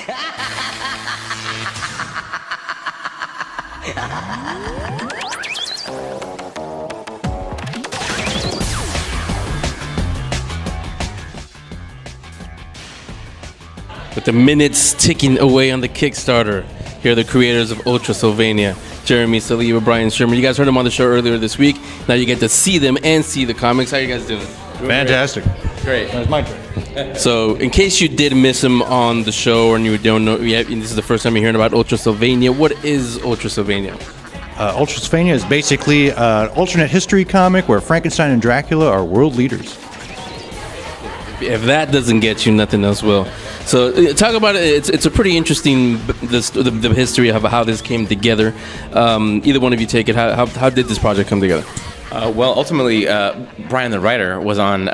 With the minutes ticking away on the Kickstarter, here are the creators of Ultrasylvania, Jeremy, Saliba, Brian, Schirmer. You guys heard them on the show earlier this week. Now you get to see them and see the comics. How are you guys doing? Fantastic. Great. That's my turn. So, in case you did miss them on the show and you don't know, this is the first time you're hearing about Ultrasylvania. What is Ultrasylvania? Ultrasylvania is basically an alternate history comic where Frankenstein and Dracula are world leaders. If that doesn't get you, nothing else will. So talk about it. It's a pretty interesting the history of how this came together. Either one of you take it. How did this project come together? Well, ultimately, Brian, the writer, was on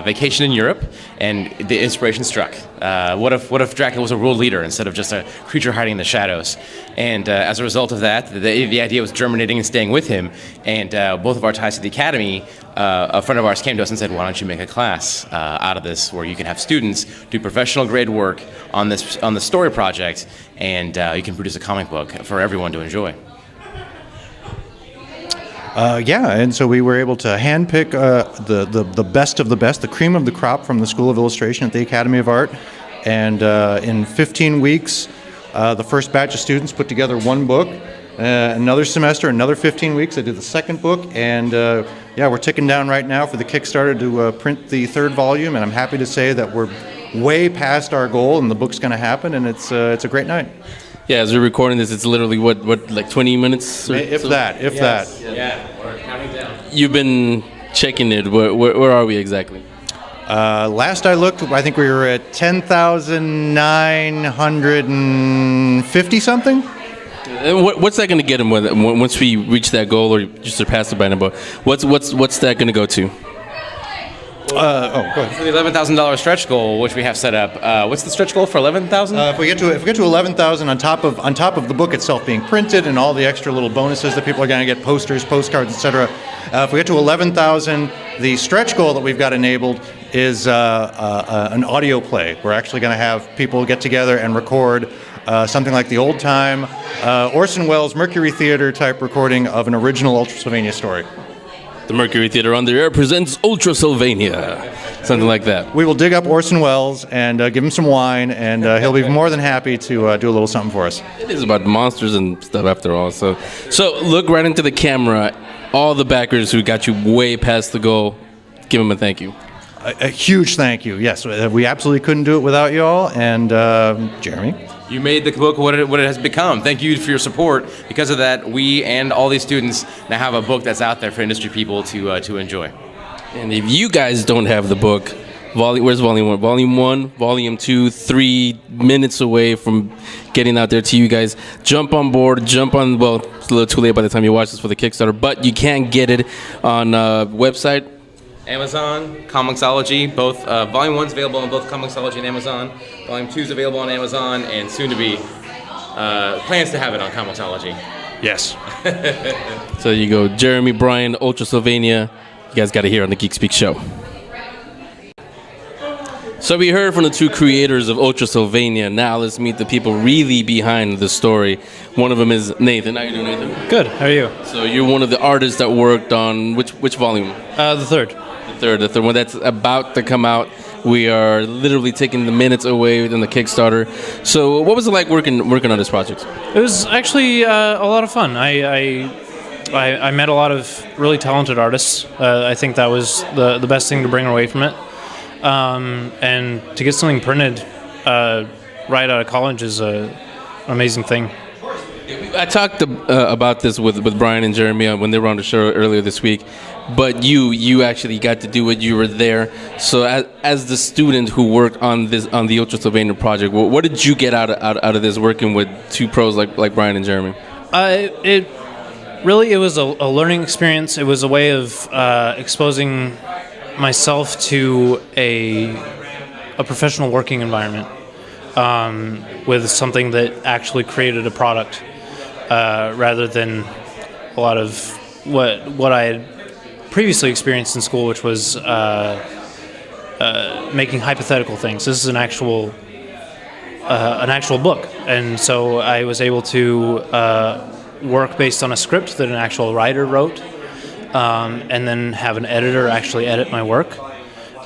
vacation in Europe, and the inspiration struck. What if Dracula was a world leader instead of just a creature hiding in the shadows? And as a result of that, the idea was germinating and staying with him. And both of our ties to the Academy, a friend of ours came to us and said, "Why don't you make a class out of this, where you can have students do professional grade work on the story project, and you can produce a comic book for everyone to enjoy." And so we were able to handpick the best of the best, the cream of the crop from the School of Illustration at the Academy of Art. And in 15 weeks, the first batch of students put together one book. Another semester, another 15 weeks, they did the second book. And we're ticking down right now for the Kickstarter to print the third volume. And I'm happy to say that we're way past our goal, and the book's going to happen, and it's a great night. Yeah, as we're recording this, it's literally what like 20 minutes? If that. Yeah, we're counting down. You've been checking it. Where are we exactly? Last I looked, I think we were at 10,950 something. And what's that going to get him once we reach that goal or just surpass it by number? What's that going to go to? Go ahead. For the $11,000 stretch goal, which we have set up, what's the stretch goal for 11,000? If we get to 11,000 on top of the book itself being printed and all the extra little bonuses that people are going to get, posters, postcards, etc. If we get to 11,000, the stretch goal that we've got enabled is an audio play. We're actually going to have people get together and record something like the old time Orson Welles Mercury Theater type recording of an original Ultrasylvania story. The Mercury Theater on the Air presents Ultrasylvania. Something like that. We will dig up Orson Welles and give him some wine, and he'll be more than happy to do a little something for us. It is about monsters and stuff after all. So look right into the camera. All the backers who got you way past the goal, give them a thank you. A huge thank you. Yes, we absolutely couldn't do it without you all. And Jeremy? You made the book what it has become. Thank you for your support. Because of that, we and all these students now have a book that's out there for industry people to enjoy. And if you guys don't have the book, where's Volume 1? Volume 1, Volume 2, 3 minutes away from getting out there to you guys. Jump on board, it's a little too late by the time you watch this for the Kickstarter, but you can get it on website. Amazon, Comixology, both Volume 1's available on both Comixology and Amazon. Volume 2's available on Amazon, and soon to be plans to have it on Comixology. Yes. So you go, Jeremy, Brian, Ultrasylvania. You guys got to hear on the Geek Speak Show. So we heard from the two creators of Ultrasylvania. Now let's meet the people really behind the story. One of them is Nathan. How you doing, Nathan? Good. How are you? So you're one of the artists that worked on which volume? The third. The third one that's about to come out. We are literally taking the minutes away within the Kickstarter. So what was it like working on this project? It was actually a lot of fun. I met a lot of really talented artists. I think that was the best thing to bring away from it. And to get something printed right out of college is an amazing thing. I talked about this with Brian and Jeremy when they were on the show earlier this week, but you actually got to do it. You were there. So as the student who worked on the Ultrasylvania project, what did you get out of this working with two pros like Brian and Jeremy? It was a learning experience. It was a way of exposing myself to a professional working environment with something that actually created a product rather than a lot of what I had previously experienced in school, which was making hypothetical things. This is an actual an actual book, and so I was able to work based on a script that an actual writer wrote, and then have an editor actually edit my work,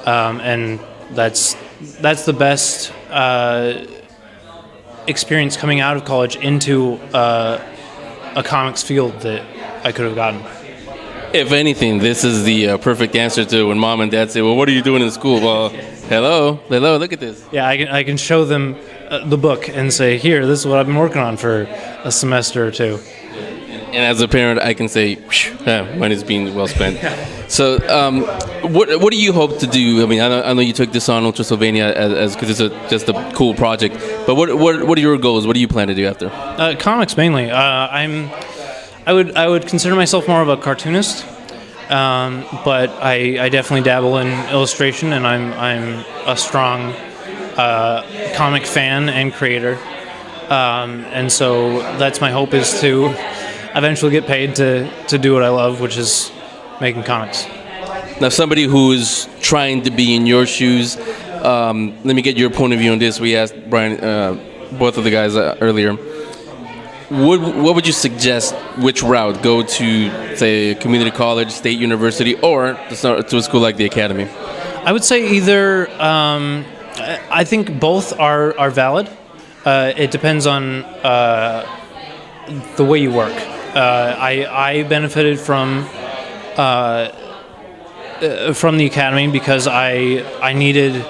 and that's the best experience coming out of college into a comics field that I could have gotten. If anything, this is the perfect answer to when mom and dad say, "Well, what are you doing in school?" Well, hello, look at this. Yeah, I can show them the book and say, "Here, this is what I've been working on for a semester or two." And as a parent, I can say, money's being well spent. So, what do you hope to do? I mean, I know you took this on Ultrasylvania as because it's just a cool project. But what are your goals? What do you plan to do after? Comics mainly. I would consider myself more of a cartoonist, but I definitely dabble in illustration, and I'm a strong comic fan and creator, and so that's my hope, is to eventually get paid to do what I love, which is making comics. Now, somebody who is trying to be in your shoes, let me get your point of view on this. We asked Brian, both of the guys earlier. What would you suggest? Which route? Go to, say, community college, state university, or to a school like the Academy? I would say either. I think both are valid. It depends on the way you work. I benefited from the Academy because I needed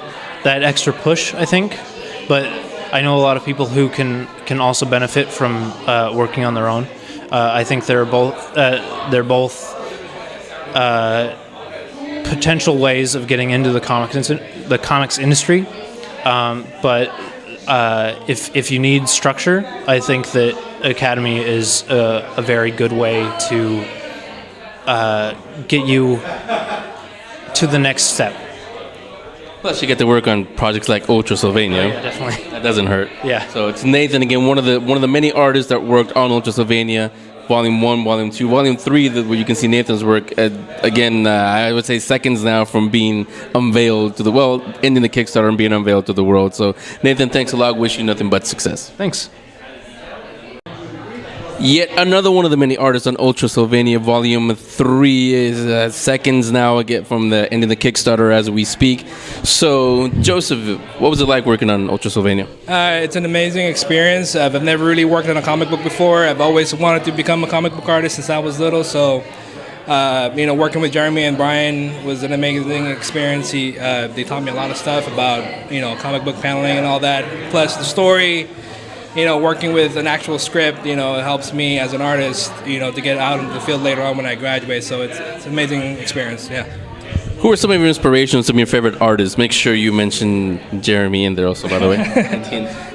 that extra push, I think, but I know a lot of people who can also benefit from working on their own. I think they're both potential ways of getting into the comics industry. But if you need structure, I think that Academy is a very good way to get you to the next step. Plus, you get to work on projects like Ultrasylvania. Yeah, definitely. That doesn't hurt. Yeah. So it's Nathan again, one of the many artists that worked on Ultrasylvania, Volume 1, Volume 2, Volume 3, where you can see Nathan's work. Again, I would say seconds now from being unveiled to ending the Kickstarter and being unveiled to the world. So Nathan, thanks a lot. Wish you nothing but success. Thanks. Yet another one of the many artists on Ultrasylvania. Volume 3 is seconds now again from the end of the Kickstarter as we speak. So, Joseph, what was it like working on Ultrasylvania? It's an amazing experience. I've never really worked on a comic book before. I've always wanted to become a comic book artist since I was little. So, working with Jeremy and Brian was an amazing experience. They taught me a lot of stuff about, comic book paneling and all that. Plus the story. Working with an actual script, it helps me as an artist, to get out into the field later on when I graduate. So it's an amazing experience, yeah. Who are some of your inspirations, some of your favorite artists? Make sure you mention Jeremy in there also, by the way.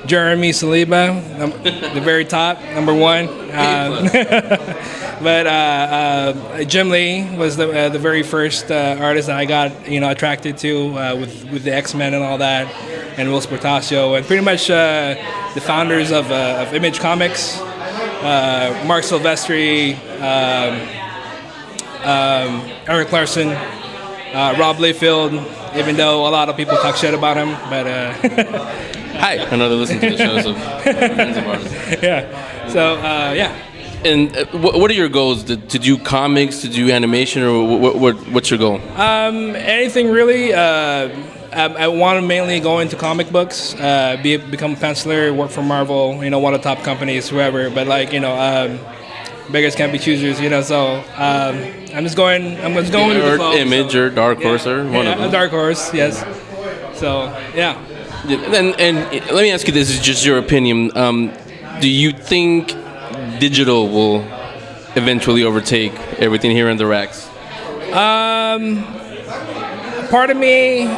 Jeremy Saliba, the very top, number one. But Jim Lee was the very first artist that I got, attracted to with the X-Men and all that, and Will Sportacio, and pretty much the founders of Image Comics, Mark Silvestri, Eric Larson, Rob Liefeld, even though a lot of people talk shit about him, but Hi, I know they listen to the show, so friends of ours. yeah. So yeah. And what are your goals? To do comics, to do animation, or what's your goal? Anything really. I want to mainly go into comic books, become a penciler, work for Marvel, one of the top companies, whoever. But beggars can't be choosers, So I'm just going with the flow. Image or Dark Horse or one of them. Dark Horse, yes. So yeah. And let me ask you this: is just your opinion? Do you think digital will eventually overtake everything here in the racks? Part of me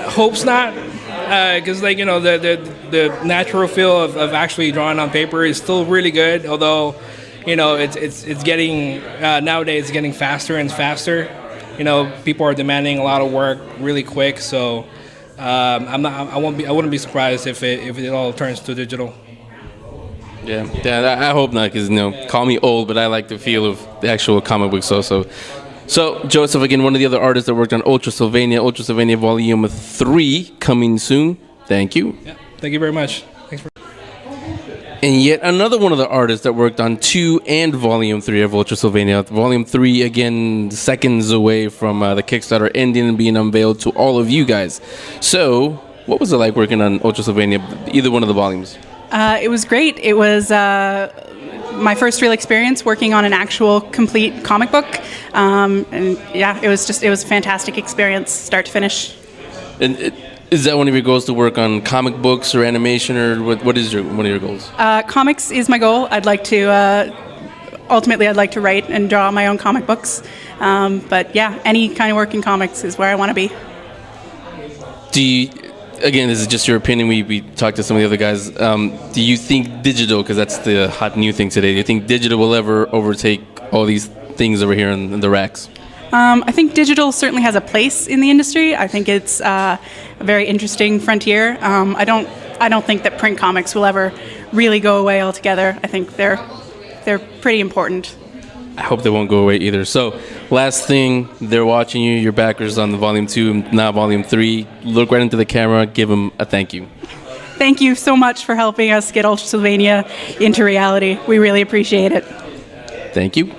hopes not, because the natural feel of actually drawing on paper is still really good. Although, it's getting nowadays it's getting faster and faster. People are demanding a lot of work really quick. So I wouldn't be surprised if it all turns to digital. Yeah, I hope not, because call me old, but I like the feel of the actual comic books also. So, Joseph, again, one of the other artists that worked on Ultrasylvania Volume 3 coming soon. Thank you. Yeah. Thank you very much. Thanks for. And yet another one of the artists that worked on 2 and Volume 3 of Ultrasylvania. Volume 3, again, seconds away from the Kickstarter ending and being unveiled to all of you guys. So, what was it like working on Ultrasylvania, either one of the volumes? It was great. It was my first real experience working on an actual complete comic book. And yeah, it was a fantastic experience, start to finish. And is that one of your goals, to work on comic books or animation, or what is one of your goals? Comics is my goal. I'd like to, ultimately I'd like to write and draw my own comic books. But yeah, any kind of work in comics is where I want to be. Again, this is just your opinion. We talked to some of the other guys. Do you think digital, because that's the hot new thing today, do you think digital will ever overtake all these things over here in the racks? I think digital certainly has a place in the industry. I think it's a very interesting frontier. I don't think that print comics will ever really go away altogether. I think they're pretty important. I hope they won't go away either. So, last thing, they're watching you, your backers on the Volume 2, now Volume 3. Look right into the camera, give them a thank you. Thank you so much for helping us get Ultrasylvania into reality. We really appreciate it. Thank you.